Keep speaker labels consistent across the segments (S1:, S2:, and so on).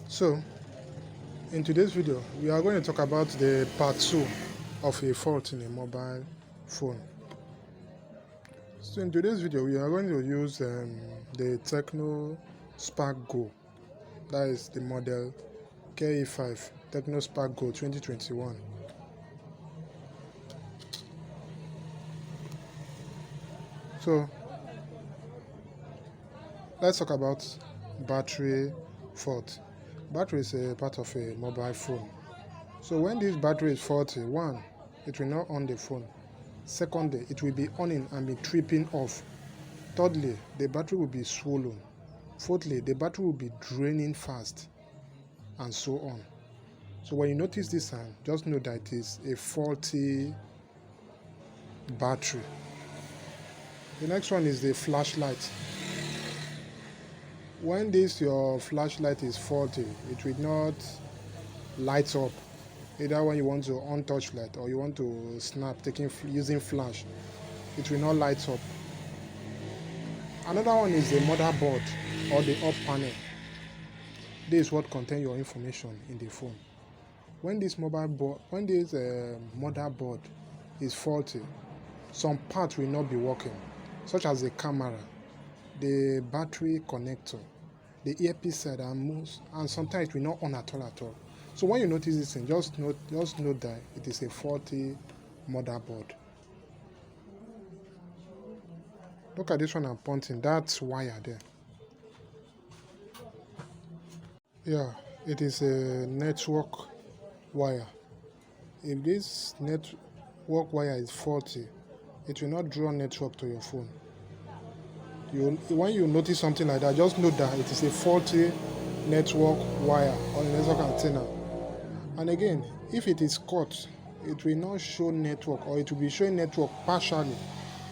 S1: So, in today's video, we are going to talk about the part 2 of a fault in a mobile phone. So, in today's video, we are going to use the Techno Spark Go. That is the model KE5 Techno Spark Go 2021. So, let's talk about battery fault. Battery is a part of a mobile phone. So when this battery is faulty, one, it will not on the phone. Secondly, it will be on and be tripping off. Thirdly, the battery will be swollen. Fourthly, the battery will be draining fast, and so on. So when you notice this sign, just know that it is a faulty battery. The next one is the flashlight. When your flashlight is faulty, it will not light up. Either when you want to on touchlight or you want to snap using flash, it will not light up. Another one is the motherboard or the up panel. This is what contains your information in the phone. When this motherboard is faulty, some parts will not be working, such as the camera, the battery connector, the earpiece side, and sometimes it will not on at all. So when you notice this thing, just note that it is a faulty motherboard. Look at this one I'm pointing. That's wire there. Yeah, it is a network wire. If this network wire is faulty, it will not draw network to your phone. When you notice something like that, just note that it is a faulty network wire or network antenna. And again, if it is cut, it will not show network, or it will be showing network partially.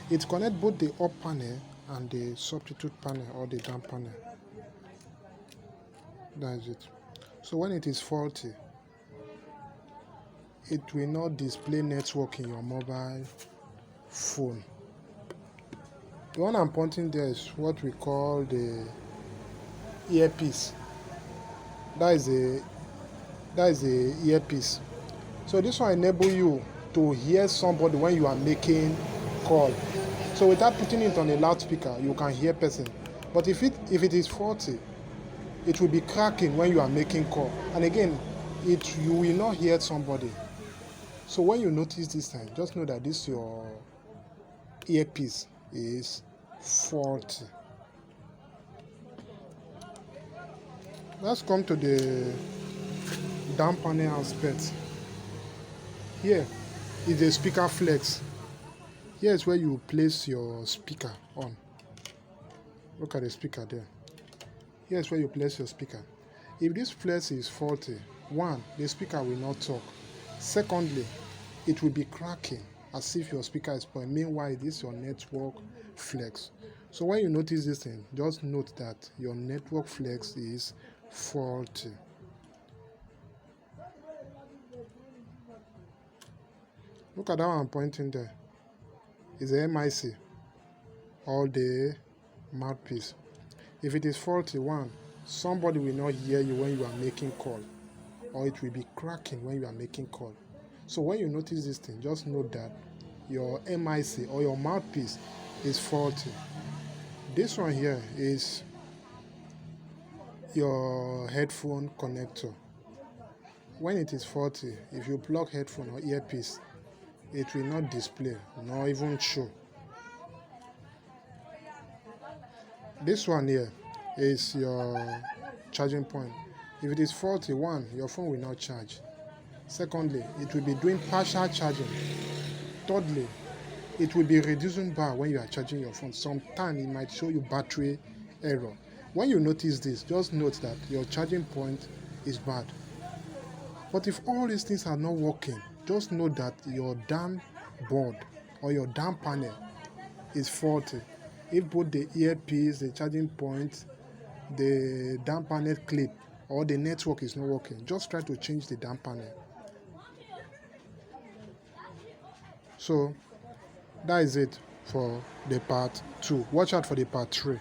S1: It connects both the up panel and the substitute panel or the down panel. That is it. So when it is faulty, it will not display network in your mobile phone. The one I'm pointing there is what we call the earpiece. That is the earpiece. So this one enable you to hear somebody when you are making call. So without putting it on a loudspeaker, you can hear person. But if it is faulty, it will be cracking when you are making call. And again, you will not hear somebody. So when you notice this time, just know that your earpiece is faulty. Let's come to the down panel aspect. Here is the speaker flex. Here is where you place your speaker on. Look at the speaker there. Here is where you place your speaker. If this flex is faulty, one, the speaker will not talk. Secondly, it will be cracking as if your speaker is spoiled. Meanwhile, this is your network flex. So when you notice this thing, just note that your network flex is faulty. Look at that one I'm pointing there. It's the MIC or the mouthpiece. If it is faulty, one, somebody will not hear you when you are making call, or it will be cracking when you are making call. So when you notice this thing, just note that your MIC or your mouthpiece is faulty. This one here is your headphone connector. When it is faulty, if you plug headphone or earpiece, it will not display, nor even show. This one here is your charging point. If it is faulty, one, your phone will not charge. Secondly, it will be doing partial charging. Thirdly, it will be reducing bar when you are charging your phone. Sometimes it might show you battery error. When you notice this, just note that your charging point is bad. But if all these things are not working, just know that your down board or your down panel is faulty. If both the earpiece, the charging point, the down panel clip, or the network is not working, just try to change the down panel. So that is it for the part 2. Watch out for the part 3.